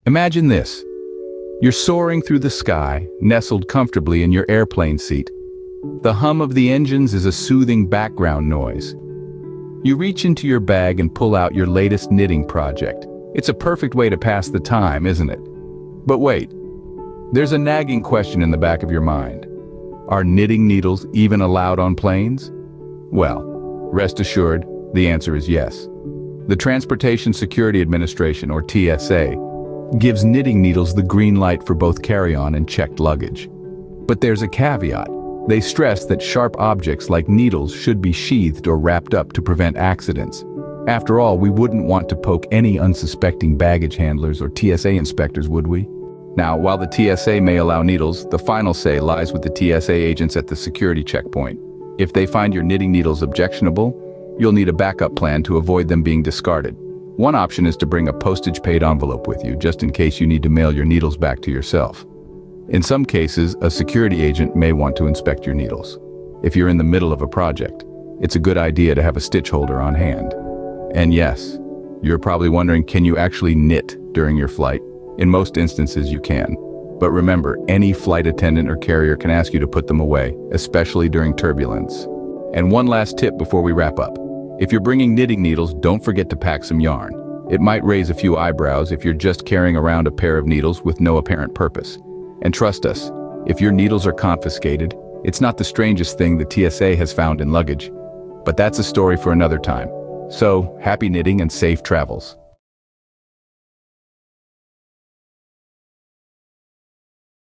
Imagine this. You're soaring through the sky, nestled comfortably in your airplane seat. The hum of the engines is a soothing background noise. You reach into your bag and pull out your latest knitting project. It's a perfect way to pass the time, isn't it? But wait, there's a nagging question in the back of your mind. Are knitting needles even allowed on planes? Well, rest assured, the answer is yes. The Transportation Security Administration, or TSA, gives knitting needles the green light for both carry-on and checked luggage. But there's a caveat. They stress that sharp objects like needles should be sheathed or wrapped up to prevent accidents. After all, we wouldn't want to poke any unsuspecting baggage handlers or TSA inspectors, would we? Now, while the TSA may allow needles, the final say lies with the TSA agents at the security checkpoint. If they find your knitting needles objectionable, you'll need a backup plan to avoid them being discarded. One option is to bring a postage-paid envelope with you, just in case you need to mail your needles back to yourself. In some cases, a security agent may want to inspect your needles. If you're in the middle of a project, it's a good idea to have a stitch holder on hand. And yes, you're probably wondering, can you actually knit during your flight? In most instances, you can. But remember, any flight attendant or carrier can ask you to put them away, especially during turbulence. And one last tip before we wrap up. If you're bringing knitting needles, don't forget to pack some yarn. It might raise a few eyebrows if you're just carrying around a pair of needles with no apparent purpose. And trust us, if your needles are confiscated, it's not the strangest thing the TSA has found in luggage. But that's a story for another time. So, happy knitting and safe travels.